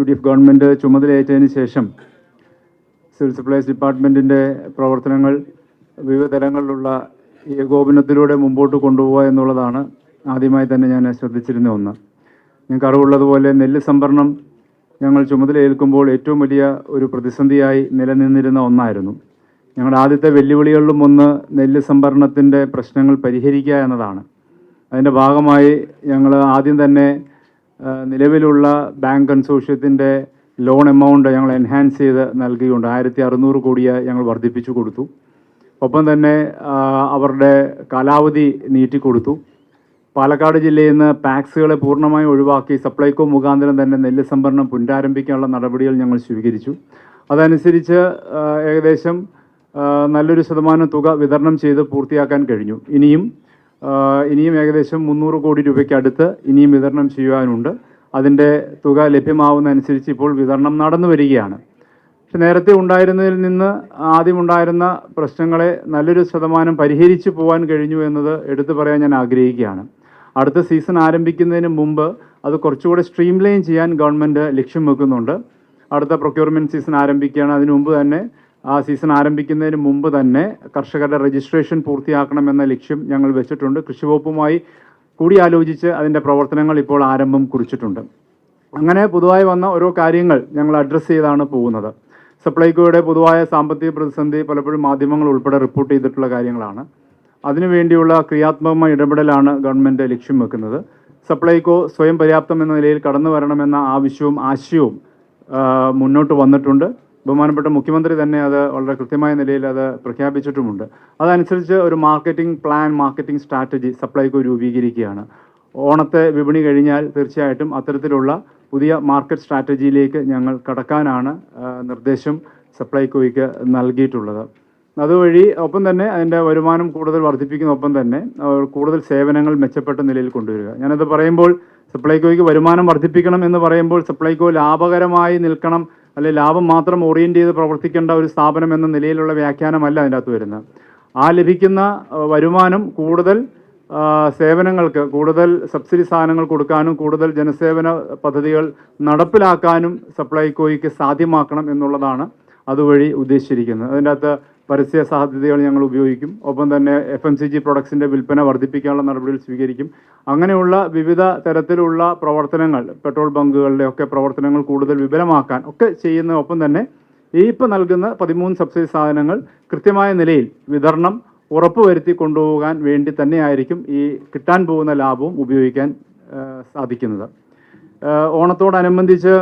UDF government ചുമതലയേറ്റതിന് ശേഷം civil supplies ഡിപ്പാർട്ട്മെൻറ്റിൻ്റെ പ്രവർത്തനങ്ങൾ വിവിധ തലങ്ങളിലുള്ള ഏകോപനത്തിലൂടെ മുമ്പോട്ട് കൊണ്ടുപോകുക എന്നുള്ളതാണ് ആദ്യമായി തന്നെ ഞാൻ ശ്രദ്ധിച്ചിരുന്ന ഒന്ന്. നിങ്ങൾക്ക് അറിവുള്ളതുപോലെ നെല്ല് സംഭരണം ഞങ്ങൾ ചുമതലയേൽക്കുമ്പോൾ ഏറ്റവും വലിയ ഒരു പ്രതിസന്ധിയായി നിലനിന്നിരുന്ന ഒന്നായിരുന്നു. ഞങ്ങളുടെ ആദ്യത്തെ വെല്ലുവിളികളിലും ഒന്ന് നെല്ല് സംഭരണത്തിൻ്റെ പ്രശ്നങ്ങൾ പരിഹരിക്കുക എന്നതാണ്. അതിൻ്റെ ഭാഗമായി ഞങ്ങൾ ആദ്യം തന്നെ നിലവിലുള്ള ബാങ്ക് കൺസോർഷ്യത്തിൻ്റെ ലോൺ എമൗണ്ട് ഞങ്ങൾ എൻഹാൻസ് ചെയ്ത് നൽകിയുണ്ട്. 1600 കോടിയെ ഞങ്ങൾ വർദ്ധിപ്പിച്ചു കൊടുത്തു. ഒപ്പം തന്നെ അവരുടെ കാലാവധി നീട്ടിക്കൊടുത്തു. പാലക്കാട് ജില്ലയിൽ നിന്ന് പാക്സുകളെ പൂർണ്ണമായും ഒഴിവാക്കി സപ്ലൈകോ മുഖാന്തരം തന്നെ നെല്ല് സംഭരണം പുനരാരംഭിക്കാനുള്ള നടപടികൾ ഞങ്ങൾ സ്വീകരിച്ചു. അതനുസരിച്ച് ഏകദേശം നല്ലൊരു ശതമാനം തുക വിതരണം ചെയ്ത് പൂർത്തിയാക്കാൻ കഴിഞ്ഞു. ഇനിയും ഏകദേശം 300 കോടി രൂപയ്ക്ക് അടുത്ത് ഇനിയും വിതരണം ചെയ്യുവാനുണ്ട്. അതിൻ്റെ തുക ലഭ്യമാവുന്നതനുസരിച്ച് ഇപ്പോൾ വിതരണം നടന്നു വരികയാണ്. പക്ഷെ നേരത്തെ ഉണ്ടായിരുന്നതിൽ നിന്ന് ആദ്യമുണ്ടായിരുന്ന പ്രശ്നങ്ങളെ നല്ലൊരു ശതമാനം പരിഹരിച്ചു പോകാൻ കഴിഞ്ഞു എന്നത് എടുത്തു പറയാൻ ഞാൻ ആഗ്രഹിക്കുകയാണ്. അടുത്ത സീസൺ ആരംഭിക്കുന്നതിന് മുമ്പ് അത് കുറച്ചുകൂടെ സ്ട്രീം ലൈൻ ചെയ്യാൻ ഗവൺമെൻറ് ലക്ഷ്യം വെക്കുന്നുണ്ട്. അടുത്ത പ്രൊക്യൂർമെൻറ്റ് സീസൺ ആരംഭിക്കുകയാണ്. അതിനു മുമ്പ് തന്നെ ആ സീസൺ ആരംഭിക്കുന്നതിന് മുമ്പ് തന്നെ കർഷകരുടെ രജിസ്ട്രേഷൻ പൂർത്തിയാക്കണമെന്ന ലക്ഷ്യം ഞങ്ങൾ വെച്ചിട്ടുണ്ട്. കൃഷി വകുപ്പുമായി കൂടിയാലോചിച്ച് അതിൻ്റെ പ്രവർത്തനങ്ങൾ ഇപ്പോൾ ആരംഭം കുറിച്ചിട്ടുണ്ട്. അങ്ങനെ പൊതുവായി വന്ന ഓരോ കാര്യങ്ങൾ ഞങ്ങൾ അഡ്രസ്സ് ചെയ്താണ് പോകുന്നത്. സപ്ലൈകോയുടെ പൊതുവായ സാമ്പത്തിക പ്രതിസന്ധി പലപ്പോഴും മാധ്യമങ്ങൾ ഉൾപ്പെടെ റിപ്പോർട്ട് ചെയ്തിട്ടുള്ള കാര്യങ്ങളാണ്. അതിനുവേണ്ടിയുള്ള ക്രിയാത്മകമായ ഇടപെടലാണ് ഗവൺമെൻറ് ലക്ഷ്യം വെക്കുന്നത്. സപ്ലൈകോ സ്വയം പര്യാപ്തം എന്ന നിലയിൽ കടന്നു വരണമെന്ന ആവശ്യവും ആശയവും മുന്നോട്ട് വന്നിട്ടുണ്ട്. ബഹുമാനപ്പെട്ട മുഖ്യമന്ത്രി തന്നെ അത് വളരെ കൃത്യമായ നിലയിൽ അത് പ്രഖ്യാപിച്ചിട്ടുമുണ്ട്. അതനുസരിച്ച് ഒരു marketing plan, marketing strategy Supplyco രൂപീകരിക്കുകയാണ്. ഓണത്തെ വിപണി കഴിഞ്ഞാൽ തീർച്ചയായിട്ടും അത്തരത്തിലുള്ള പുതിയ മാർക്കറ്റ് സ്ട്രാറ്റജിയിലേക്ക് ഞങ്ങൾ കടക്കാനാണ് നിർദ്ദേശം സപ്ലൈകോയ്ക്ക് നൽകിയിട്ടുള്ളത്. അതുവഴി ഒപ്പം തന്നെ അതിൻ്റെ വരുമാനം കൂടുതൽ വർദ്ധിപ്പിക്കുന്നതൊപ്പം തന്നെ കൂടുതൽ സേവനങ്ങൾ മെച്ചപ്പെട്ട നിലയിൽ കൊണ്ടുവരിക. ഞാനത് പറയുമ്പോൾ സപ്ലൈകോയ്ക്ക് വരുമാനം വർദ്ധിപ്പിക്കണം എന്ന് പറയുമ്പോൾ സപ്ലൈകോ ലാഭകരമായി നിൽക്കണം, അല്ലെങ്കിൽ ലാഭം മാത്രം ഓറിയൻറ്റ് ചെയ്ത് പ്രവർത്തിക്കേണ്ട ഒരു സ്ഥാപനം എന്ന നിലയിലുള്ള വ്യാഖ്യാനമല്ല അതിൻ്റെ അകത്ത് വരുന്നത്. ആ ലഭിക്കുന്ന വരുമാനം കൂടുതൽ സേവനങ്ങൾക്ക്, കൂടുതൽ സബ്സിഡി സാധനങ്ങൾ കൊടുക്കാനും കൂടുതൽ ജനസേവന പദ്ധതികൾ നടപ്പിലാക്കാനും സപ്ലൈകോയ്ക്ക് സാധ്യമാക്കണം എന്നുള്ളതാണ് അതുവഴി ഉദ്ദേശിച്ചിരിക്കുന്നത്. അതിൻ്റെ അകത്ത് പരസ്യ സാധ്യതകൾ ഞങ്ങൾ ഉപയോഗിക്കും. ഒപ്പം തന്നെ FMCG പ്രൊഡക്ട്സിൻ്റെ വിൽപ്പന വർദ്ധിപ്പിക്കാനുള്ള നടപടികൾ സ്വീകരിക്കും. അങ്ങനെയുള്ള വിവിധ തരത്തിലുള്ള പ്രവർത്തനങ്ങൾ, പെട്രോൾ ബങ്കുകളുടെ ഒക്കെ പ്രവർത്തനങ്ങൾ കൂടുതൽ വിപുലമാക്കാൻ ഒക്കെ ചെയ്യുന്ന ഒപ്പം തന്നെ ഈ ഇപ്പോൾ നൽകുന്ന 13 സബ്സിഡി സാധനങ്ങൾ കൃത്യമായ നിലയിൽ വിതരണം ഉറപ്പുവരുത്തി കൊണ്ടുപോകാൻ വേണ്ടി തന്നെയായിരിക്കും ഈ കിട്ടാൻ പോകുന്ന ലാഭവും ഉപയോഗിക്കാൻ സാധിക്കുന്നത്. ഓണത്തോടനുബന്ധിച്ച്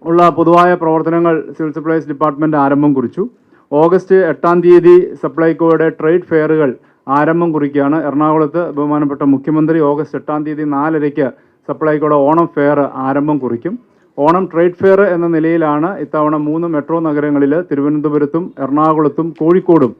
ഉള്ള പൊതുവായ പ്രവർത്തനങ്ങൾ സിവിൽ സപ്ലൈസ് ഡിപ്പാർട്ട്മെൻറ്റ് ആരംഭം കുറിച്ചു. ഓഗസ്റ്റ് 8-ാം തീയതി സപ്ലൈകോയുടെ ട്രേഡ് ഫെയറുകൾ ആരംഭം കുറിക്കുകയാണ്. എറണാകുളത്ത് ബഹുമാനപ്പെട്ട മുഖ്യമന്ത്രി ഓഗസ്റ്റ് 8-ാം തീയതി 4:30 സപ്ലൈകോയുടെ ഓണം ഫെയർ ആരംഭം കുറിക്കും. ഓണം ട്രേഡ് ഫെയർ എന്ന നിലയിലാണ് ഇത്തവണ 3 മെട്രോ നഗരങ്ങളിൽ തിരുവനന്തപുരത്തും എറണാകുളത്തും കോഴിക്കോടും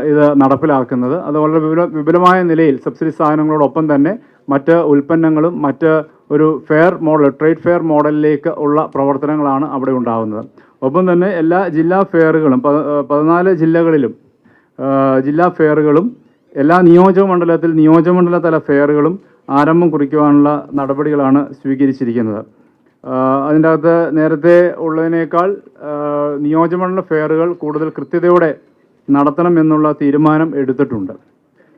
ഇത് നടപ്പിലാക്കുന്നത്. അത് വളരെ വിപുലമായ നിലയിൽ സബ്സിഡി സാധനങ്ങളോടൊപ്പം തന്നെ മറ്റ് ഉൽപ്പന്നങ്ങളും മറ്റ് ഒരു ഫെയർ മോഡൽ, ട്രേഡ് ഫെയർ മോഡലിലേക്ക് ഉള്ള പ്രവർത്തനങ്ങളാണ് അവിടെ ഉണ്ടാകുന്നത്. ഒപ്പം തന്നെ എല്ലാ ജില്ലാ ഫെയറുകളും 14 ജില്ലകളിലും ജില്ലാ ഫെയറുകളും എല്ലാ നിയോജകമണ്ഡല തല ഫെയറുകളും ആരംഭം കുറിക്കുവാനുള്ള നടപടികളാണ് സ്വീകരിച്ചിരിക്കുന്നത്. അതിൻ്റെ അകത്ത് നേരത്തെ ഉള്ളതിനേക്കാൾ നിയോജകമണ്ഡല ഫെയറുകൾ കൂടുതൽ കൃത്യതയോടെ നടത്തണം എന്നുള്ള തീരുമാനം എടുത്തിട്ടുണ്ട്.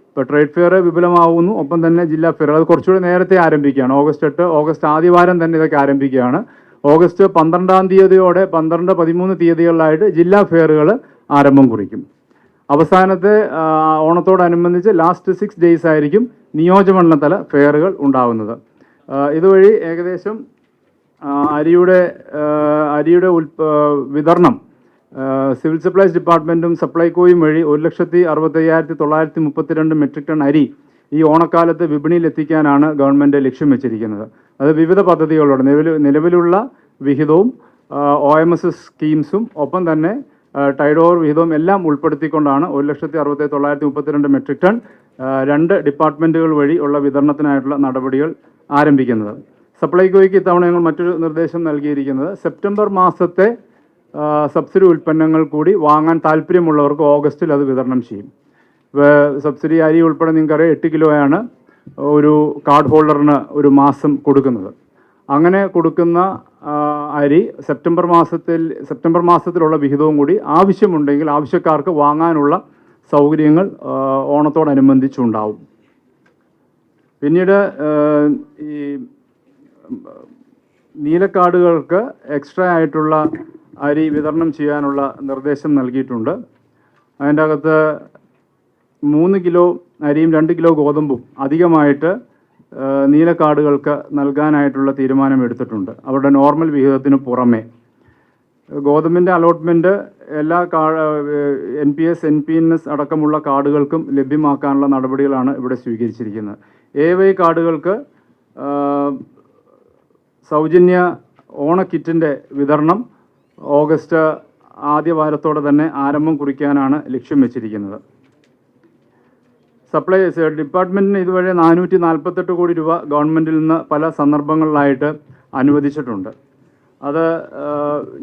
ഇപ്പോൾ ട്രേഡ് ഫെയർ വിപുലമാവുന്നു. ഒപ്പം തന്നെ ജില്ലാ ഫെയർ അത് കുറച്ചുകൂടി നേരത്തെ ആരംഭിക്കുകയാണ്. ഓഗസ്റ്റ് 8, ഓഗസ്റ്റ് ആദ്യവാരം തന്നെ ഇതൊക്കെ ആരംഭിക്കുകയാണ്. ഓഗസ്റ്റ് 12-ാം തീയതിയോടെ 12, 13 തീയതികളിലായിട്ട് ജില്ലാ ഫെയറുകൾ ആരംഭം കുറിക്കും. അവസാനത്തെ ഓണത്തോടനുബന്ധിച്ച് ലാസ്റ്റ് 6 days ആയിരിക്കും നിയോജകമണ്ഡലതല ഫെയറുകൾ ഉണ്ടാകുന്നത്. ഇതുവഴി ഏകദേശം അരിയുടെ വിതരണം സിവിൽ സപ്ലൈസ് ഡിപ്പാർട്ട്മെൻറ്റും സപ്ലൈകോയും വഴി 1,65,932 മെട്രിക് ടൺ അരി ഈ ഓണക്കാലത്ത് വിപണിയിൽ എത്തിക്കാനാണ് ഗവൺമെൻറ് ലക്ഷ്യം വെച്ചിരിക്കുന്നത്. അത് വിവിധ പദ്ധതികളോട് നിലവിലുള്ള വിഹിതവും OMS സ്കീംസും ഒപ്പം തന്നെ ടൈഡ് ഓവർ വിഹിതവും എല്ലാം ഉൾപ്പെടുത്തിക്കൊണ്ടാണ് 1,65,932 മെട്രിക് ടൺ 2 ഡിപ്പാർട്ട്മെൻറ്റുകൾ വഴി ഉള്ള വിതരണത്തിനായിട്ടുള്ള നടപടികൾ ആരംഭിക്കുന്നത്. സപ്ലൈകോയ്ക്ക് ഇത്തവണ ഞങ്ങൾ മറ്റൊരു നിർദ്ദേശം നൽകിയിരിക്കുന്നത് സെപ്റ്റംബർ മാസത്തെ സബ്സിഡി ഉൽപ്പന്നങ്ങൾ കൂടി വാങ്ങാൻ താല്പര്യമുള്ളവർക്ക് ഓഗസ്റ്റിൽ അത് വിതരണം ചെയ്യും. സബ്സിഡി അരി ഉൾപ്പെടെ നിങ്ങൾക്കറിയാം 8 കിലോയാണ് ഒരു കാർഡ് ഹോൾഡറിന് ഒരു മാസം കൊടുക്കുന്നത്. അങ്ങനെ കൊടുക്കുന്ന അരി സെപ്റ്റംബർ മാസത്തിലുള്ള വിഹിതവും കൂടി ആവശ്യമുണ്ടെങ്കിൽ ആവശ്യക്കാർക്ക് വാങ്ങാനുള്ള സൗകര്യങ്ങൾ ഓണത്തോടനുബന്ധിച്ചുണ്ടാവും. പിന്നീട് ഈ നീലക്കാർഡുകൾക്ക് എക്സ്ട്രാ ആയിട്ടുള്ള അരി വിതരണം ചെയ്യാനുള്ള നിർദ്ദേശം നൽകിയിട്ടുണ്ട്. അതിൻ്റെ അകത്ത് 3 കിലോ അരിയും 2 കിലോ ഗോതമ്പും അധികമായിട്ട് നീലക്കാർഡുകൾക്ക് നൽകാനായിട്ടുള്ള തീരുമാനം എടുത്തിട്ടുണ്ട്. അവരുടെ നോർമൽ വിഹിതത്തിന് പുറമെ ഗോതമ്പിൻ്റെ അലോട്ട്മെൻറ്റ് എല്ലാ NPS, NPNS അടക്കമുള്ള കാർഡുകൾക്കും ലഭ്യമാക്കാനുള്ള നടപടികളാണ് ഇവിടെ സ്വീകരിച്ചിരിക്കുന്നത്. AY കാർഡുകൾക്ക് സൗജന്യ ഓണക്കിറ്റിൻ്റെ വിതരണം ഓഗസ്റ്റ് ആദ്യ വാരത്തോടെ തന്നെ ആരംഭം കുറിക്കാനാണ് ലക്ഷ്യം വെച്ചിരിക്കുന്നത്. ഡിപ്പാർട്ട്മെൻറ്റിന് ഇതുവരെ 448 കോടി രൂപ ഗവൺമെൻറ്റിൽ നിന്ന് പല സന്ദർഭങ്ങളിലായിട്ട് അനുവദിച്ചിട്ടുണ്ട്. അത്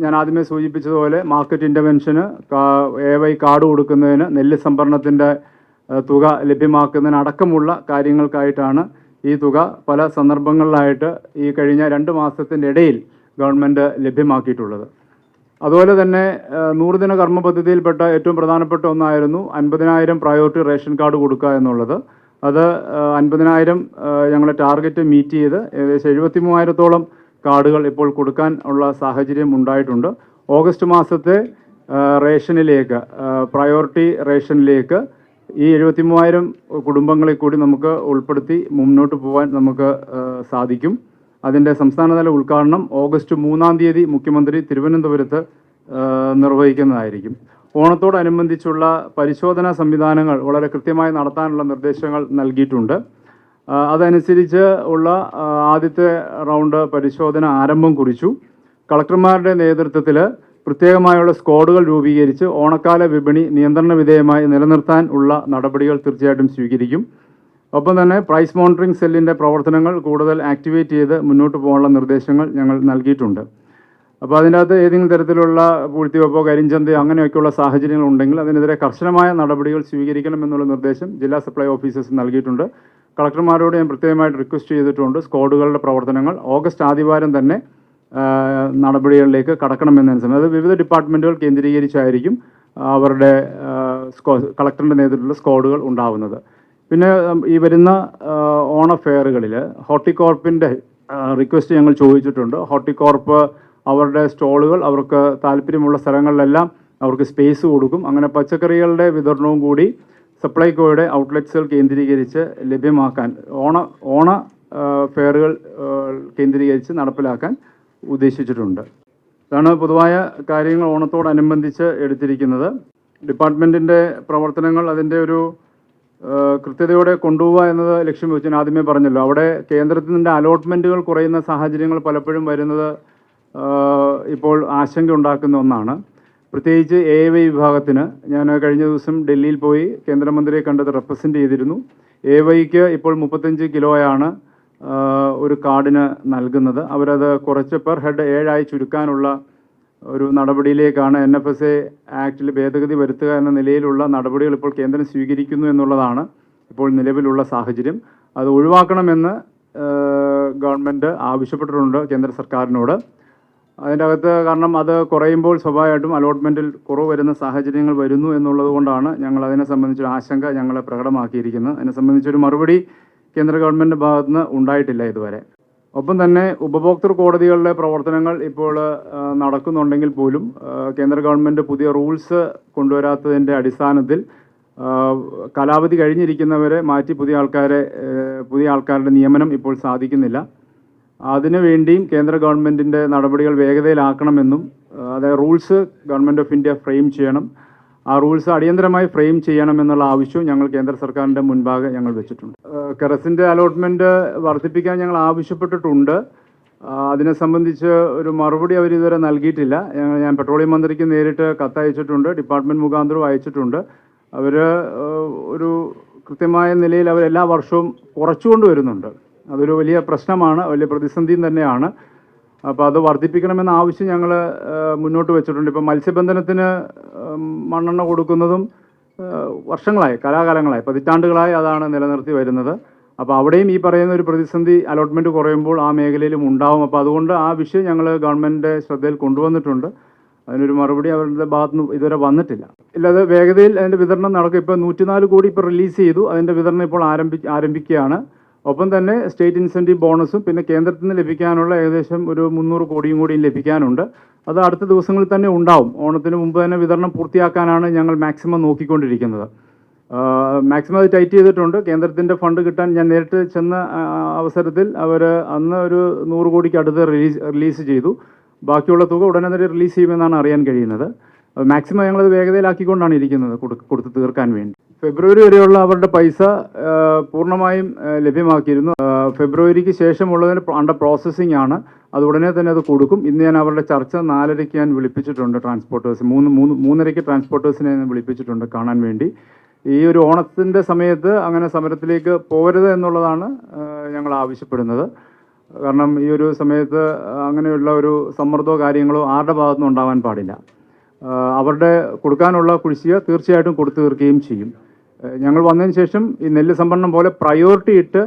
ഞാൻ ആദ്യമേ സൂചിപ്പിച്ചതുപോലെ മാർക്കറ്റ് ഇൻ്റർവെൻഷന്, AY കാർഡ് കൊടുക്കുന്നതിന്, നെല്ല് സംഭരണത്തിൻ്റെ തുക ലഭ്യമാക്കുന്നതിന് അടക്കമുള്ള കാര്യങ്ങൾക്കായിട്ടാണ് ഈ തുക പല സന്ദർഭങ്ങളിലായിട്ട് ഈ കഴിഞ്ഞ 2 മാസത്തിൻ്റെ ഇടയിൽ ഗവൺമെൻറ് ലഭ്യമാക്കിയിട്ടുള്ളത്. അതുപോലെ തന്നെ 100 ദിന കർമ്മ പദ്ധതിയിൽപ്പെട്ട ഏറ്റവും പ്രധാനപ്പെട്ട ഒന്നായിരുന്നു 50,000 പ്രയോറിറ്റി റേഷൻ കാർഡ് കൊടുക്കുക എന്നുള്ളത്. അത് 50,000 ഞങ്ങളെ ടാർഗറ്റ് മീറ്റ് ചെയ്ത് ഏകദേശം 73,000-ഓളം കാർഡുകൾ ഇപ്പോൾ കൊടുക്കാൻ ഉള്ള സാഹചര്യം ഉണ്ടായിട്ടുണ്ട്. ഓഗസ്റ്റ് മാസത്തെ റേഷനിലേക്ക്, പ്രയോറിറ്റി റേഷനിലേക്ക് ഈ 73,000 കുടുംബങ്ങളെ കൂടി നമുക്ക് ഉൾപ്പെടുത്തി മുന്നോട്ട് പോകാൻ നമുക്ക് സാധിക്കും. അതിൻ്റെ സംസ്ഥാനതല ഉദ്ഘാടനം ഓഗസ്റ്റ് 3-ാം തീയതി മുഖ്യമന്ത്രി തിരുവനന്തപുരത്ത് നിർവഹിക്കുന്നതായിരിക്കും. ഓണത്തോടനുബന്ധിച്ചുള്ള പരിശോധനാ സംവിധാനങ്ങൾ വളരെ കൃത്യമായി നടത്താനുള്ള നിർദ്ദേശങ്ങൾ നൽകിയിട്ടുണ്ട്. അതനുസരിച്ച് ഉള്ള ആദ്യത്തെ റൗണ്ട് പരിശോധന ആരംഭം കുറിച്ചു. കളക്ടർമാരുടെ നേതൃത്വത്തിൽ പ്രത്യേകമായുള്ള സ്ക്വാഡുകൾ രൂപീകരിച്ച് ഓണക്കാല വിപണി നിയന്ത്രണ വിധേയമായി നിലനിർത്താൻ ഉള്ള നടപടികൾ തീർച്ചയായിട്ടും സ്വീകരിക്കും. ഒപ്പം തന്നെ പ്രൈസ് മോണിറ്ററിംഗ് സെല്ലിൻ്റെ പ്രവർത്തനങ്ങൾ കൂടുതൽ ആക്ടിവേറ്റ് ചെയ്ത് മുന്നോട്ട് പോകാനുള്ള നിർദ്ദേശങ്ങൾ ഞങ്ങൾ നൽകിയിട്ടുണ്ട്. അപ്പോൾ അതിൻ്റെ അകത്ത് ഏതെങ്കിലും തരത്തിലുള്ള പൂഴ്ത്തിവെപ്പോ കരിഞ്ചന്തയോ അങ്ങനെയൊക്കെയുള്ള സാഹചര്യങ്ങൾ ഉണ്ടെങ്കിൽ അതിനെതിരെ കർശനമായ നടപടികൾ സ്വീകരിക്കണമെന്നുള്ള നിർദ്ദേശം ജില്ലാ സപ്ലൈ ഓഫീസേഴ്സ് നൽകിയിട്ടുണ്ട്. കളക്ടർമാരോട് ഞാൻ പ്രത്യേകമായിട്ട് റിക്വസ്റ്റ് ചെയ്തിട്ടുണ്ട്. സ്ക്വാഡുകളുടെ പ്രവർത്തനങ്ങൾ ഓഗസ്റ്റ് ആദ്യവാരം തന്നെ നടപടികളിലേക്ക് കടക്കണമെന്നനുസരിച്ച് അത് വിവിധ ഡിപ്പാർട്ട്മെൻറ്റുകൾ കേന്ദ്രീകരിച്ചായിരിക്കും അവരുടെ കളക്ടറിൻ്റെ നേതൃത്വത്തിലുള്ള സ്ക്വാഡുകൾ ഉണ്ടാവുന്നത്. പിന്നെ ഈ വരുന്ന ഓണ ഫെയറുകളിൽ ഹോർട്ടികോർപ്പിൻ്റെ റിക്വസ്റ്റ് ഞങ്ങൾ ചോദിച്ചിട്ടുണ്ട്. ഹോർട്ടികോർപ്പ് അവരുടെ സ്റ്റോളുകൾ അവർക്ക് താല്പര്യമുള്ള സ്ഥലങ്ങളിലെല്ലാം അവർക്ക് സ്പേസ് കൊടുക്കും. അങ്ങനെ പച്ചക്കറികളുടെ വിതരണവും കൂടി സപ്ലൈകോയുടെ ഔട്ട്ലെറ്റ്സുകൾ കേന്ദ്രീകരിച്ച് ലഭ്യമാക്കാൻ ഓണ ഫെയറുകൾ കേന്ദ്രീകരിച്ച് നടപ്പിലാക്കാൻ ഉദ്ദേശിച്ചിട്ടുണ്ട്. ഇതാണ് പൊതുവായ കാര്യങ്ങൾ ഓണത്തോടനുബന്ധിച്ച് എടുത്തിരിക്കുന്നത്. ഡിപ്പാർട്ട്മെൻറ്റിൻ്റെ പ്രവർത്തനങ്ങൾ അതിൻ്റെ ഒരു കൃത്യതയോടെ കൊണ്ടുപോവുക എന്നത് ലക്ഷ്യം വെച്ച് ഞാൻ ആദ്യമേ പറഞ്ഞല്ലോ. അവിടെ കേന്ദ്രത്തിൻ്റെ അലോട്ട്മെൻറ്റുകൾ കുറയുന്ന സാഹചര്യങ്ങൾ പലപ്പോഴും വരുന്നത് ഇപ്പോൾ ആശങ്ക ഉണ്ടാക്കുന്ന ഒന്നാണ്. പ്രത്യേകിച്ച് AY വിഭാഗത്തിന് ഞാൻ കഴിഞ്ഞ ദിവസം ഡൽഹിയിൽ പോയി കേന്ദ്രമന്ത്രിയെ കണ്ടത് റെപ്രസെൻ്റ് ചെയ്തിരുന്നു. AYക്ക് ഇപ്പോൾ 35 കിലോയാണ് ഒരു കാർഡിന് നൽകുന്നത്. അവരത് കുറച്ച് പെർ ഹെഡ് 7 ആയി ചുരുക്കാനുള്ള ഒരു നടപടിയിലേക്കാണ് NFSA ആക്ടിൽ ഭേദഗതി വരുത്തുക എന്ന നിലയിലുള്ള നടപടികൾ ഇപ്പോൾ കേന്ദ്രം സ്വീകരിക്കുന്നു എന്നുള്ളതാണ് ഇപ്പോൾ നിലവിലുള്ള സാഹചര്യം. അത് ഒഴിവാക്കണമെന്ന് ഗവൺമെൻറ് ആവശ്യപ്പെട്ടിട്ടുണ്ട് കേന്ദ്ര സർക്കാരിനോട്. അതിൻ്റെ അകത്ത് കാരണം അത് കുറയുമ്പോൾ സ്വാഭാവികമായിട്ടും അലോട്ട്മെൻറ്റിൽ കുറവ് വരുന്ന സാഹചര്യങ്ങൾ വരുന്നു എന്നുള്ളത് കൊണ്ടാണ് ഞങ്ങൾ അതിനെ സംബന്ധിച്ചൊരു ആശങ്ക ഞങ്ങൾ പ്രകടമാക്കിയിരിക്കുന്നത്. അതിനെ സംബന്ധിച്ചൊരു മറുപടി കേന്ദ്ര ഗവൺമെൻറ് ഭാഗത്തു നിന്ന് ഉണ്ടായിട്ടില്ല ഇതുവരെ. ഒപ്പം തന്നെ ഉപഭോക്തൃ കോടതികളുടെ പ്രവർത്തനങ്ങൾ ഇപ്പോൾ നടക്കുന്നുണ്ടെങ്കിൽ പോലും കേന്ദ്ര ഗവൺമെൻറ് പുതിയ റൂൾസ് കൊണ്ടുവരാത്തതിൻ്റെ അടിസ്ഥാനത്തിൽ കാലാവധി കഴിഞ്ഞിരിക്കുന്നവരെ മാറ്റി പുതിയ ആൾക്കാരുടെ നിയമനം ഇപ്പോൾ സാധിക്കുന്നില്ല. അതിനുവേണ്ടിയും കേന്ദ്ര ഗവൺമെൻറ്റിൻ്റെ നടപടികൾ വേഗതയിലാക്കണമെന്നും അതായത് rules government of India frame ചെയ്യണം, ആ റൂൾസ് അടിയന്തരമായി ഫ്രെയിം ചെയ്യണമെന്നുള്ള ആവശ്യവും ഞങ്ങൾ കേന്ദ്ര സർക്കാരിൻ്റെ മുൻപാകെ ഞങ്ങൾ വെച്ചിട്ടുണ്ട്. കെറസിൻ്റെ അലോട്ട്മെൻറ്റ് വർദ്ധിപ്പിക്കാൻ ഞങ്ങൾ ആവശ്യപ്പെട്ടിട്ടുണ്ട്. അതിനെ സംബന്ധിച്ച് ഒരു മറുപടി അവർ ഇതുവരെ നൽകിയിട്ടില്ല. ഞാൻ പെട്രോളിയം മന്ത്രിക്ക് നേരിട്ട് കത്തയച്ചിട്ടുണ്ട്, ഡിപ്പാർട്ട്മെൻറ്റ് മുഖാന്തരവും അയച്ചിട്ടുണ്ട്. അവർ ഒരു കൃത്യമായ നിലയിൽ അവർ എല്ലാ വർഷവും കുറച്ചുകൊണ്ട് വരുന്നുണ്ട്. അതൊരു വലിയ പ്രശ്നമാണ്, വലിയ പ്രതിസന്ധിയും തന്നെയാണ്. അപ്പോൾ അത് വർദ്ധിപ്പിക്കണമെന്ന ആവശ്യം ഞങ്ങൾ മുന്നോട്ട് വെച്ചിട്ടുണ്ട്. ഇപ്പോൾ മത്സ്യബന്ധനത്തിന് മണ്ണെണ്ണ കൊടുക്കുന്നതും വർഷങ്ങളായി, കലാകാലങ്ങളായി, പതിറ്റാണ്ടുകളായി അതാണ് നിലനിർത്തി വരുന്നത്. അപ്പോൾ അവിടെയും ഈ പറയുന്ന ഒരു പ്രതിസന്ധി അലോട്ട്മെൻറ്റ് കുറയുമ്പോൾ ആ മേഖലയിലും ഉണ്ടാവും. അപ്പോൾ അതുകൊണ്ട് ആ വിഷയം ഞങ്ങൾ ഗവൺമെൻറ്റിൻ്റെ ശ്രദ്ധയിൽ കൊണ്ടുവന്നിട്ടുണ്ട്. അതിനൊരു മറുപടി അവരുടെ ഭാഗത്ത് നിന്ന് ഇതുവരെ വന്നിട്ടില്ല. ഇല്ലാതെ വേഗതയിൽ അതിൻ്റെ വിതരണം നടക്കും. ഇപ്പോൾ 104 കോടി ഇപ്പോൾ റിലീസ് ചെയ്തു. അതിൻ്റെ വിതരണം ഇപ്പോൾ ആരംഭിക്കുകയാണ്. ഒപ്പം തന്നെ സ്റ്റേറ്റ് ഇൻസെൻറ്റീവ് ബോണസും പിന്നെ കേന്ദ്രത്തിൽ നിന്ന് ലഭിക്കാനുള്ള ഏകദേശം ഒരു 300 കോടിയും കൂടി ലഭിക്കാനുണ്ട്. അത് അടുത്ത ദിവസങ്ങളിൽ തന്നെ ഉണ്ടാവും. ഓണത്തിന് മുമ്പ് തന്നെ വിതരണം പൂർത്തിയാക്കാനാണ് ഞങ്ങൾ മാക്സിമം നോക്കിക്കൊണ്ടിരിക്കുന്നത്. മാക്സിമം അത് ടൈറ്റ് ചെയ്തിട്ടുണ്ട്. കേന്ദ്രത്തിൻ്റെ ഫണ്ട് കിട്ടാൻ ഞാൻ നേരിട്ട് ചെന്ന അവസരത്തിൽ അവർ അന്ന് ഒരു 100 കോടിക്ക് അടുത്ത് റിലീസ് ചെയ്തു. ബാക്കിയുള്ള തുക ഉടനെ തന്നെ റിലീസ് ചെയ്യുമെന്നാണ് അറിയാൻ കഴിയുന്നത്. മാക്സിമം ഞങ്ങളത് വേഗതയിലാക്കിക്കൊണ്ടാണ് ഇരിക്കുന്നത് കൊടുത്ത് തീർക്കാൻ വേണ്ടി. ഫെബ്രുവരി വരെയുള്ള അവരുടെ പൈസ പൂർണ്ണമായും ലഭ്യമാക്കിയിരുന്നു. ഫെബ്രുവരിക്ക് ശേഷമുള്ളതിന് അണ്ടർ പ്രോസസ്സിംഗ് ആണ്. അത് ഉടനെ തന്നെ അത് കൊടുക്കും. ഇന്ന് ഞാൻ അവരുടെ ചർച്ച 4:30 ഞാൻ വിളിപ്പിച്ചിട്ടുണ്ട്. ട്രാൻസ്പോർട്ടേഴ്സ് 3:30 ട്രാൻസ്പോർട്ടേഴ്സിനെ ഞാൻ വിളിപ്പിച്ചിട്ടുണ്ട് കാണാൻ വേണ്ടി. ഈ ഒരു ഓണത്തിൻ്റെ സമയത്ത് അങ്ങനെ സമരത്തിലേക്ക് പോകരുത് എന്നുള്ളതാണ് ഞങ്ങൾ ആവശ്യപ്പെടുന്നത്. കാരണം ഈ ഒരു സമയത്ത് അങ്ങനെയുള്ള ഒരു സമ്മർദ്ദമോ കാര്യങ്ങളോ ആരുടെ ഭാഗത്തുനിന്നും ഉണ്ടാവാൻ പാടില്ല. അവരുടെ കൊടുക്കാനുള്ള കുടിശ്ശിക തീർച്ചയായിട്ടും കൊടുത്തു തീർക്കുകയും ചെയ്യും. ഞങ്ങൾ വന്നതിന് ശേഷം ഈ നെല്ല് സംഭരണം പോലെ പ്രയോറിറ്റി ഇട്ട്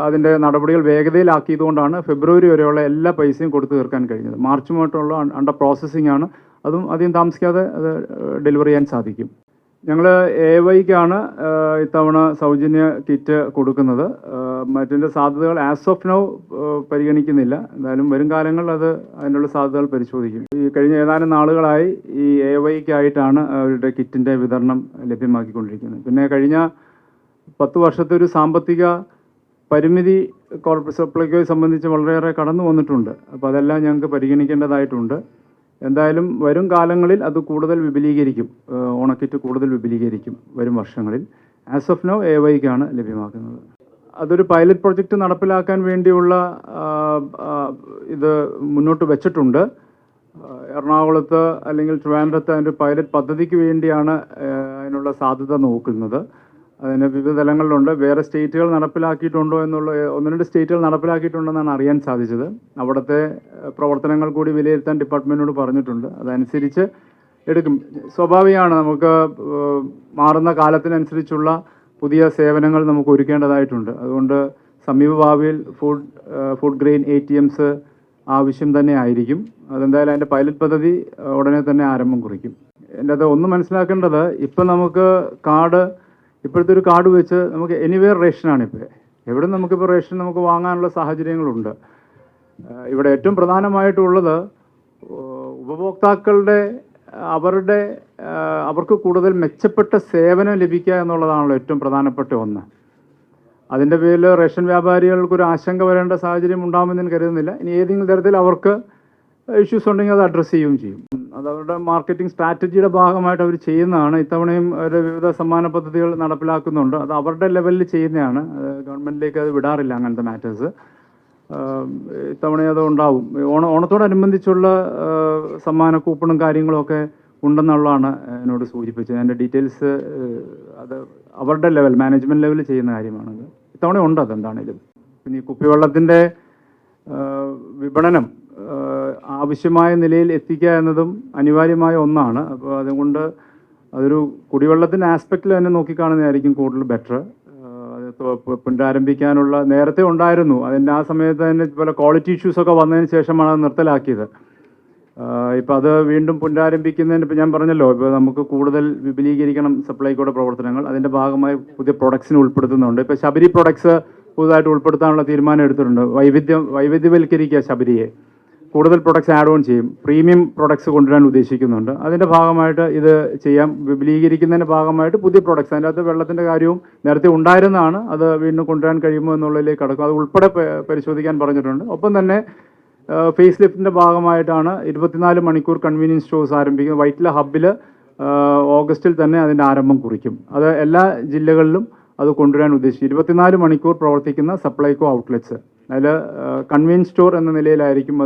അതിൻ്റെ നടപടികൾ വേഗതയിലാക്കിയതുകൊണ്ടാണ് ഫെബ്രുവരി വരെയുള്ള എല്ലാ പൈസയും കൊടുത്തു തീർക്കാൻ കഴിഞ്ഞത്. മാർച്ചുമായിട്ടുള്ള അണ്ടർ പ്രോസസ്സിംഗ് ആണ്. അതും അധികം താമസിക്കാതെ അത് ഡെലിവറി ചെയ്യാൻ സാധിക്കും. ഞങ്ങൾ AYക്കാണ് ഇത്തവണ സൗജന്യ കിറ്റ് കൊടുക്കുന്നത്. മറ്റിൻ്റെ സാധ്യതകൾ ആസ് ഓഫ് നൗ പരിഗണിക്കുന്നില്ല. എന്തായാലും വരും കാലങ്ങളിൽ അതിനുള്ള സാധ്യതകൾ പരിശോധിക്കും. ഈ കഴിഞ്ഞ ഏതാനും നാളുകളായി ഈ AYക്കായിട്ടാണ് അവരുടെ കിറ്റിൻ്റെ വിതരണം ലഭ്യമാക്കിക്കൊണ്ടിരിക്കുന്നത്. പിന്നെ കഴിഞ്ഞ 10 വർഷത്തെ ഒരു സാമ്പത്തിക പരിമിതി കോർപ്പറേറ്റ് സപ്ലൈകോയെ സംബന്ധിച്ച് വളരെയേറെ കടന്നു വന്നിട്ടുണ്ട്. അപ്പോൾ അതെല്ലാം ഞങ്ങൾക്ക് പരിഗണിക്കേണ്ടതായിട്ടുണ്ട്. എന്തായാലും വരും കാലങ്ങളിൽ അത് കൂടുതൽ വിപുലീകരിക്കും. ഓണക്കിറ്റ് കൂടുതൽ വിപുലീകരിക്കും വരും വർഷങ്ങളിൽ. ആസ് ഓഫ് നൗ AYക്കാണ് ലഭ്യമാക്കുന്നത്. അതൊരു പൈലറ്റ് പ്രൊജക്റ്റ് നടപ്പിലാക്കാൻ വേണ്ടിയുള്ള ഇത് മുന്നോട്ട് വെച്ചിട്ടുണ്ട്. എറണാകുളത്ത് അല്ലെങ്കിൽ ട്രിവാൻഡ്രത്ത് അതിൻ്റെ പൈലറ്റ് പദ്ധതിക്ക് വേണ്ടിയാണ് അതിനുള്ള സാധ്യത നോക്കുന്നത്. അതിന് വിവിധ തലങ്ങളിലുണ്ട്. വേറെ സ്റ്റേറ്റുകൾ നടപ്പിലാക്കിയിട്ടുണ്ടോ എന്നുള്ള 1-2 സ്റ്റേറ്റുകൾ നടപ്പിലാക്കിയിട്ടുണ്ടെന്നാണ് അറിയാൻ സാധിച്ചത്. അവിടുത്തെ പ്രവർത്തനങ്ങൾ കൂടി വിലയിരുത്താൻ ഡിപ്പാർട്ട്മെൻറ്റിനോട് പറഞ്ഞിട്ടുണ്ട്. അതനുസരിച്ച് എടുക്കും. സ്വാഭാവികമാണ്, നമുക്ക് മാറുന്ന കാലത്തിനനുസരിച്ചുള്ള പുതിയ സേവനങ്ങൾ നമുക്ക് ഒരുക്കേണ്ടതായിട്ടുണ്ട്. അതുകൊണ്ട് സമീപഭാവിയിൽ ഫുഡ് ഗ്രെയിൻ ATMs ആവശ്യം തന്നെ ആയിരിക്കും. അതെന്തായാലും അതിൻ്റെ പൈലറ്റ് പദ്ധതി ഉടനെ തന്നെ ആരംഭം കുറിക്കും. എൻ്റെ അത് ഒന്ന് മനസ്സിലാക്കേണ്ടത്, ഇപ്പം നമുക്ക് ഇപ്പോഴത്തെ ഒരു കാർഡ് വെച്ച് നമുക്ക് എനിവേർ റേഷനാണ്. ഇപ്പോൾ എവിടെ നമുക്കിപ്പോൾ റേഷൻ നമുക്ക് വാങ്ങാനുള്ള സാഹചര്യങ്ങളുണ്ട്. ഇവിടെ ഏറ്റവും പ്രധാനമായിട്ടുള്ളത് ഉപഭോക്താക്കളുടെ അവർക്ക് കൂടുതൽ മെച്ചപ്പെട്ട സേവനം ലഭിക്കുക എന്നുള്ളതാണല്ലോ ഏറ്റവും പ്രധാനപ്പെട്ട ഒന്ന്. അതിൻ്റെ പേരിൽ റേഷൻ വ്യാപാരികൾക്കൊരു ആശങ്ക വരേണ്ട സാഹചര്യം ഉണ്ടാകുമെന്ന് ഞാൻ കരുതുന്നില്ല. ഇനി ഏതെങ്കിലും തരത്തിൽ അവർക്ക് ഇഷ്യൂസ് ഉണ്ടെങ്കിൽ അത് അഡ്രസ്സ് ചെയ്യുകയും ചെയ്യും. അത് അവരുടെ മാർക്കറ്റിംഗ് സ്ട്രാറ്റജിയുടെ ഭാഗമായിട്ട് അവർ ചെയ്യുന്നതാണ്. ഇത്തവണയും ഒരു വിവിധ സമ്മാന പദ്ധതികൾ നടപ്പിലാക്കുന്നുണ്ട്. അത് അവരുടെ ലെവലിൽ ചെയ്യുന്നതാണ്. ഗവൺമെൻറ്റിലേക്ക് അത് വിടാറില്ല അങ്ങനത്തെ മാറ്റേഴ്സ്. ഇത്തവണ അത് ഉണ്ടാവും. ഓണത്തോടനുബന്ധിച്ചുള്ള സമ്മാന കൂപ്പണും കാര്യങ്ങളൊക്കെ ഉണ്ടെന്നുള്ളതാണ് എന്നോട് സൂചിപ്പിച്ചത്. അതിൻ്റെ ഡീറ്റെയിൽസ് അത് അവരുടെ മാനേജ്മെൻറ്റ് ലെവലിൽ ചെയ്യുന്ന കാര്യമാണത്. ഇത്തവണ ഉണ്ട് അതെന്താണേലും. പിന്നെ ഈ കുപ്പിവെള്ളത്തിൻ്റെ വിപണനം ആവശ്യമായ നിലയിൽ എത്തിക്കുക എന്നതും അനിവാര്യമായ ഒന്നാണ്. അപ്പോൾ അതുകൊണ്ട് അതൊരു കുടിവെള്ളത്തിൻ്റെ ആസ്പെക്റ്റിൽ തന്നെ നോക്കിക്കാണുന്നതായിരിക്കും കൂടുതൽ ബെറ്റർ. അത് പുനരാരംഭിക്കാനുള്ള നേരത്തെ ഉണ്ടായിരുന്നു. അതിൻ്റെ ആ സമയത്ത് തന്നെ പല ക്വാളിറ്റി ഇഷ്യൂസൊക്കെ വന്നതിന് ശേഷമാണ് അത് നിർത്തലാക്കിയത്. ഇപ്പോൾ അത് വീണ്ടും പുനരാരംഭിക്കുന്നതിന് ഇപ്പോൾ ഞാൻ പറഞ്ഞല്ലോ, ഇപ്പോൾ നമുക്ക് കൂടുതൽ വിപുലീകരിക്കണം സപ്ലൈകോയുടെ പ്രവർത്തനങ്ങൾ. അതിൻ്റെ ഭാഗമായി പുതിയ പ്രൊഡക്ട്സിന് ഉൾപ്പെടുത്തുന്നുണ്ട്. ഇപ്പോൾ ശബരി പ്രൊഡക്ട്സ് പുതുതായിട്ട് ഉൾപ്പെടുത്താനുള്ള തീരുമാനം എടുത്തിട്ടുണ്ട്. വൈവിധ്യവൽക്കരിക്കുക ശബരിയെ. കൂടുതൽ പ്രൊഡക്ട്സ് ആഡ് ഓൺ ചെയ്യും. പ്രീമിയം പ്രൊഡക്ട്സ് കൊണ്ടുവരാൻ ഉദ്ദേശിക്കുന്നുണ്ട്. അതിൻ്റെ ഭാഗമായിട്ട് ഇത് ചെയ്യാം. വിപുലീകരിക്കുന്നതിൻ്റെ ഭാഗമായിട്ട് പുതിയ പ്രൊഡക്ട്സ്, അതിൻ്റെ അകത്ത് വെള്ളത്തിൻ്റെ കാര്യവും നേരത്തെ ഉണ്ടായിരുന്നതാണ്. അത് വീണ്ടും കൊണ്ടുവരാൻ കഴിയുമോ എന്നുള്ളതിലേക്ക് കടക്കും. അത് ഉൾപ്പെടെ പരിശോധിക്കാൻ പറഞ്ഞിട്ടുണ്ട്. ഒപ്പം തന്നെ ഫേസ് ലിഫ്റ്റിൻ്റെ ഭാഗമായിട്ടാണ് 24 മണിക്കൂർ കൺവീനിയൻസ് സ്റ്റോഴ്സ് ആരംഭിക്കുന്നത്. വൈറ്റില ഹബ്ബിൽ ഓഗസ്റ്റിൽ തന്നെ അതിൻ്റെ ആരംഭം കുറിക്കും. അത് എല്ലാ ജില്ലകളിലും അത് കൊണ്ടുവരാൻ ഉദ്ദേശിച്ചു. 24 മണിക്കൂർ പ്രവർത്തിക്കുന്ന സപ്ലൈകോ ഔട്ട്ലെറ്റ്സ്. അതിൽ കൺവീനിയൻസ് സ്റ്റോർ എന്ന നിലയിലായിരിക്കും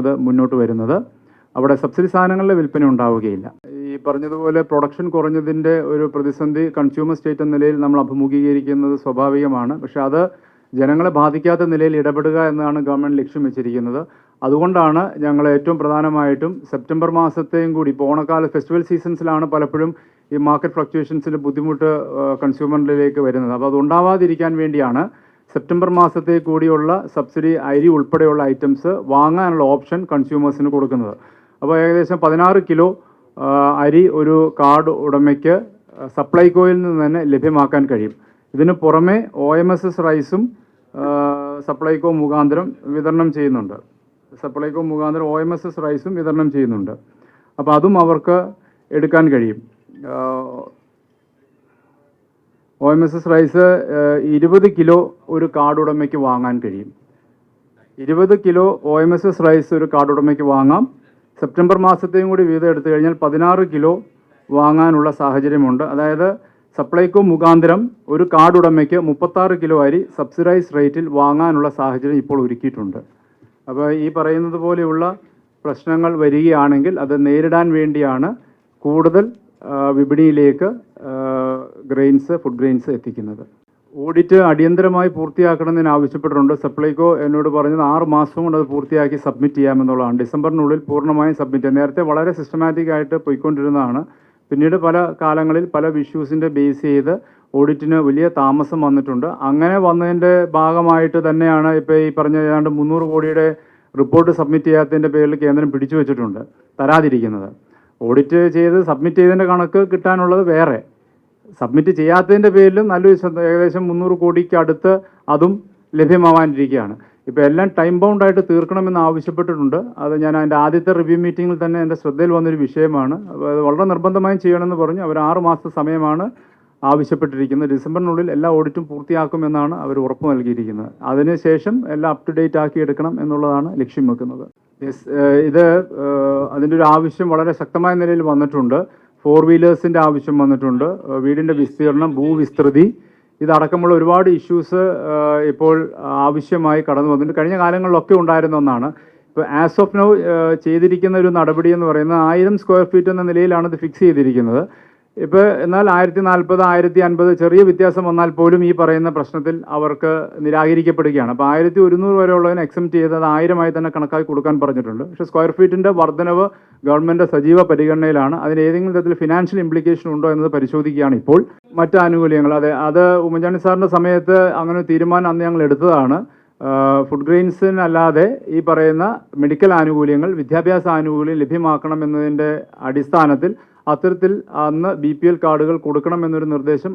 അത് മുന്നോട്ട് വരുന്നത്. അവിടെ സബ്സിഡി സാധനങ്ങളുടെ വിൽപ്പന ഉണ്ടാവുകയില്ല. ഈ പറഞ്ഞതുപോലെ പ്രൊഡക്ഷൻ കുറഞ്ഞതിൻ്റെ ഒരു പ്രതിസന്ധി കൺസ്യൂമർ സ്റ്റേറ്റ് എന്ന നിലയിൽ നമ്മൾ അഭിമുഖീകരിക്കുന്നത് സ്വാഭാവികമാണ്. പക്ഷേ അത് ജനങ്ങളെ ബാധിക്കാത്ത നിലയിൽ ഇടപെടുക എന്നാണ് ഗവൺമെൻറ് ലക്ഷ്യം വെച്ചിരിക്കുന്നത്. അതുകൊണ്ടാണ് ഞങ്ങൾ ഏറ്റവും പ്രധാനമായിട്ടും സെപ്റ്റംബർ മാസത്തെയും കൂടി, ഇപ്പോൾ ഓണക്കാല ഫെസ്റ്റിവൽ സീസൺസിലാണ് പലപ്പോഴും ഈ മാർക്കറ്റ് ഫ്ലക്ച്വേഷൻസിൻ്റെ ബുദ്ധിമുട്ട് കൺസ്യൂമറിലേക്ക് വരുന്നത്. അപ്പോൾ അതുണ്ടാവാതിരിക്കാൻ വേണ്ടിയാണ് സെപ്റ്റംബർ മാസത്തെ കൂടിയുള്ള സബ്സിഡി അരി ഉൾപ്പെടെയുള്ള ഐറ്റംസ് വാങ്ങാനുള്ള ഓപ്ഷൻ കൺസ്യൂമേഴ്സിന് കൊടുക്കുന്നത്. അപ്പോൾ ഏകദേശം 16 കിലോ അരി ഒരു കാർഡ് ഉടമയ്ക്ക് സപ്ലൈകോയിൽ നിന്ന് തന്നെ ലഭ്യമാക്കാൻ കഴിയും. ഇതിന് പുറമെ OMSS റൈസും സപ്ലൈകോ മുഖാന്തരം വിതരണം ചെയ്യുന്നുണ്ട്. OMSS റൈസും വിതരണം ചെയ്യുന്നുണ്ട്. അപ്പോൾ അതും അവർക്ക് എടുക്കാൻ കഴിയും. OMSS റൈസ് 20 കിലോ ഒരു കാർഡ് ഉടമയ്ക്ക് വാങ്ങാൻ കഴിയും. 20 കിലോ OMSS റൈസ് ഒരു കാർഡ് ഉടമയ്ക്ക് വാങ്ങാം. സെപ്റ്റംബർ മാസത്തെയും കൂടി വീതം എടുത്തു കഴിഞ്ഞാൽ 16 കിലോ വാങ്ങാനുള്ള സാഹചര്യമുണ്ട്. അതായത് സപ്ലൈകോ മുഖാന്തരം ഒരു കാർഡ് ഉടമയ്ക്ക് 36 കിലോ അരി സബ്സിഡൈസ് റേറ്റിൽ വാങ്ങാനുള്ള സാഹചര്യം ഇപ്പോൾ ഒരുക്കിയിട്ടുണ്ട്. അപ്പോൾ ഈ പറയുന്നത് പോലെയുള്ള പ്രശ്നങ്ങൾ വരികയാണെങ്കിൽ അത് നേരിടാൻ വേണ്ടിയാണ് കൂടുതൽ വിപണിയിലേക്ക് ഫുഡ് ഗ്രെയിൻസ് എത്തിക്കുന്നത്. ഓഡിറ്റ് അടിയന്തരമായി പൂർത്തിയാക്കണമെന്ന് ആവശ്യപ്പെട്ടിട്ടുണ്ട്. സപ്ലൈകോ എന്നോട് പറഞ്ഞത് 6 മാസം കൊണ്ട് അത് പൂർത്തിയാക്കി സബ്മിറ്റ് ചെയ്യാമെന്നുള്ളതാണ്. ഡിസംബറിനുള്ളിൽ പൂർണ്ണമായും സബ്മിറ്റ് ചെയ്യാം. നേരത്തെ വളരെ സിസ്റ്റമാറ്റിക് ആയിട്ട് പോയിക്കൊണ്ടിരുന്നതാണ്. പിന്നീട് പല കാലങ്ങളിൽ പല ഇഷ്യൂസിൻ്റെ ബേസ് ചെയ്ത് ഓഡിറ്റിന് വലിയ താമസം വന്നിട്ടുണ്ട്. അങ്ങനെ വന്നതിൻ്റെ ഭാഗമായിട്ട് തന്നെയാണ് ഇപ്പോൾ ഈ പറഞ്ഞ ഏതാണ്ട് 300 കോടിയുടെ റിപ്പോർട്ട് സബ്മിറ്റ് ചെയ്യാത്തതിൻ്റെ പേരിൽ കേന്ദ്രം പിടിച്ചു വെച്ചിട്ടുണ്ട്, തരാതിരിക്കുന്നത്. ഓഡിറ്റ് ചെയ്ത് സബ്മിറ്റ് ചെയ്തതിൻ്റെ കണക്ക് കിട്ടാനുള്ളത് വേറെ, സബ്മിറ്റ് ചെയ്യാത്തതിൻ്റെ പേരിലും ഏകദേശം 300 കോടിക്ക് അടുത്ത് അതും ലഭ്യമാവാനിരിക്കുകയാണ്. ഇപ്പോൾ എല്ലാം ടൈം ബൗണ്ടായിട്ട് തീർക്കണമെന്ന് ആവശ്യപ്പെട്ടിട്ടുണ്ട്. അത് ഞാൻ അതിൻ്റെ ആദ്യത്തെ റിവ്യൂ മീറ്റിങ്ങിൽ തന്നെ എൻ്റെ ശ്രദ്ധയിൽ വന്നൊരു വിഷയമാണ്. അത് വളരെ നിർബന്ധമായും ചെയ്യണമെന്ന് പറഞ്ഞു. അവർ 6 മാസത്തെ സമയമാണ് ആവശ്യപ്പെട്ടിരിക്കുന്നത്. ഡിസംബറിനുള്ളിൽ എല്ലാ ഓഡിറ്റും പൂർത്തിയാക്കുമെന്നാണ് അവർ ഉറപ്പ് നൽകിയിരിക്കുന്നത്. അതിനുശേഷം എല്ലാം അപ് ടു ഡേറ്റ് ആക്കി എടുക്കണം എന്നുള്ളതാണ് ലക്ഷ്യം വെക്കുന്നത്. ഇത് അതിൻ്റെ ഒരു ആവശ്യം വളരെ ശക്തമായ നിലയിൽ വന്നിട്ടുണ്ട്. 4 വീലേഴ്സിൻ്റെ ആവശ്യം വന്നിട്ടുണ്ട്. വീടിൻ്റെ വിസ്തീർണം, ഭൂവിസ്തൃതി, ഇതടക്കമുള്ള ഒരുപാട് ഇഷ്യൂസ് ഇപ്പോൾ ആവശ്യമായി കടന്നു വന്നിട്ടുണ്ട്. കഴിഞ്ഞ കാലങ്ങളിലൊക്കെ ഉണ്ടായിരുന്ന ഒന്നാണ്. ഇപ്പോൾ ആസ് ഓഫ് നൗ ചെയ്തിരിക്കുന്ന ഒരു നടപടി എന്ന് പറയുന്നത് 1000 സ്ക്വയർ ഫീറ്റ് എന്ന നിലയിലാണ് ഇത് ഫിക്സ് ചെയ്തിരിക്കുന്നത്. ഇപ്പോൾ എന്നാൽ 1040, 1050 ചെറിയ വ്യത്യാസം വന്നാൽ പോലും ഈ പറയുന്ന പ്രശ്നത്തിൽ അവർക്ക് നിരാകരിക്കപ്പെടുകയാണ്. അപ്പോൾ 1100 വരെയുള്ളതിന് എക്സംപ്റ്റ് ചെയ്ത് അത് 1000 തന്നെ കണക്കാക്കി കൊടുക്കാൻ പറഞ്ഞിട്ടുണ്ട്. പക്ഷേ സ്ക്വയർ ഫീറ്റിൻ്റെ വർധനവ് ഗവൺമെൻറ് സജീവ പരിഗണനയിലാണ്. അതിന് ഏതെങ്കിലും തരത്തിൽ ഫിനാൻഷ്യൽ ഇംപ്ലിക്കേഷൻ ഉണ്ടോ എന്നത് പരിശോധിക്കുകയാണ് ഇപ്പോൾ. മറ്റ് ആനുകൂല്യങ്ങൾ, അത് ഉമ്മൻചാണ്ടി സാറിൻ്റെ സമയത്ത് അങ്ങനെ ഒരു തീരുമാനം അന്ന് ഞങ്ങൾ എടുത്തതാണ്. ഫുഡ് ഗ്രെയിൻസിനല്ലാതെ ഈ പറയുന്ന മെഡിക്കൽ ആനുകൂല്യങ്ങൾ, വിദ്യാഭ്യാസ ആനുകൂല്യം ലഭ്യമാക്കണം എന്നതിൻ്റെ അടിസ്ഥാനത്തിൽ അത്തരത്തിൽ അന്ന് BPL കാർഡുകൾ കൊടുക്കണമെന്നൊരു നിർദ്ദേശം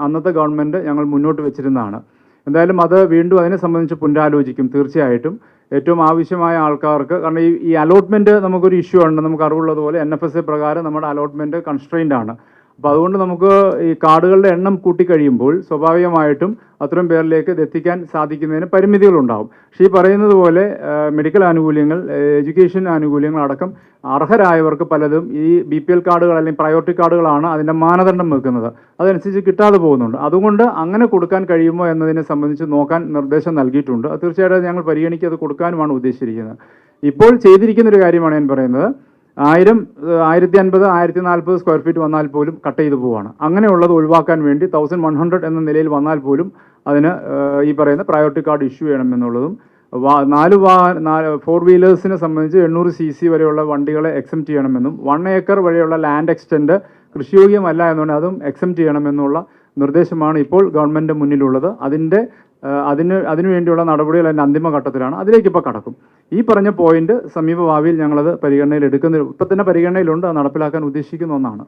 അന്നത്തെ ഗവൺമെൻറ് ഞങ്ങൾ മുന്നോട്ട് വെച്ചിരുന്നതാണ്. എന്തായാലും അത് വീണ്ടും അതിനെ സംബന്ധിച്ച് പുനരാലോചിക്കും തീർച്ചയായിട്ടും. ഏറ്റവും ആവശ്യമായ ആൾക്കാർക്ക്, കാരണം ഈ അലോട്ട്മെൻറ്റ് നമുക്കൊരു ഇഷ്യൂ ഉണ്ട്. നമുക്ക് അറിവുള്ളതുപോലെ NFSA പ്രകാരം നമ്മുടെ അലോട്ട്മെൻറ്റ് കൺസ്ട്രെയിൻഡ് ആണ്. അപ്പോൾ അതുകൊണ്ട് നമുക്ക് ഈ കാർഡുകളുടെ എണ്ണം കൂട്ടിക്കഴിയുമ്പോൾ സ്വാഭാവികമായിട്ടും അത്തരം പേരിലേക്ക് ഇത് എത്തിക്കാൻ സാധിക്കുന്നതിന് പരിമിതികളുണ്ടാകും. പക്ഷേ ഈ പറയുന്നത് പോലെ മെഡിക്കൽ ആനുകൂല്യങ്ങൾ, എഡ്യൂക്കേഷൻ ആനുകൂല്യങ്ങൾ അടക്കം അർഹരായവർക്ക് പലതും ഈ BPL കാർഡുകൾ അല്ലെങ്കിൽ പ്രയോറിറ്റി കാർഡുകളാണ് അതിൻ്റെ മാനദണ്ഡം വെക്കുന്നത്. അതനുസരിച്ച് കിട്ടാതെ പോകുന്നുണ്ട്. അതുകൊണ്ട് അങ്ങനെ കൊടുക്കാൻ കഴിയുമോ എന്നതിനെ സംബന്ധിച്ച് നോക്കാൻ നിർദ്ദേശം നൽകിയിട്ടുണ്ട്. അത് തീർച്ചയായിട്ടും ഞങ്ങൾ പരിഗണിക്കുക, അത് കൊടുക്കാനുമാണ് ഉദ്ദേശിച്ചിരിക്കുന്നത്. ഇപ്പോൾ ചെയ്തിരിക്കുന്നൊരു കാര്യമാണ് ഞാൻ പറയുന്നത്. 1000, 1050, 1040 സ്ക്വയർ ഫീറ്റ് വന്നാൽ പോലും കട്ട് ചെയ്തു പോവുകയാണ്. അങ്ങനെയുള്ളത് ഒഴിവാക്കാൻ വേണ്ടി 1100 എന്ന നിലയിൽ വന്നാൽ പോലും അതിന് ഈ പറയുന്ന പ്രയോറിറ്റി കാർഡ് ഇഷ്യൂ ചെയ്യണമെന്നുള്ളതും, 4 വീലേഴ്സിനെ സംബന്ധിച്ച് 800 cc വരെയുള്ള വണ്ടികളെ എക്സംപ്റ്റ് ചെയ്യണമെന്നും, 1 ഏക്കർ വരെയുള്ള ലാൻഡ് എക്സ്റ്റെൻഡ് കൃഷിയോഗ്യമല്ല എന്നുകൊണ്ട് അതും എക്സംപ്റ്റ് ചെയ്യണമെന്നുള്ള നിർദ്ദേശമാണ് ഇപ്പോൾ ഗവൺമെൻറ് മുന്നിലുള്ളത്. അതിനുവേണ്ടിയുള്ള നടപടികൾ അതിൻ്റെ അന്തിമഘട്ടത്തിലാണ്. അതിലേക്ക് ഇപ്പോൾ കടക്കും. ഈ പറഞ്ഞ പോയിന്റ് സമീപഭാവിയിൽ ഞങ്ങളത് പരിഗണനയിൽ എടുക്കുന്ന, ഇപ്പം തന്നെ പരിഗണനയിലുണ്ട്, അത് നടപ്പിലാക്കാൻ ഉദ്ദേശിക്കുന്ന ഒന്നാണ്.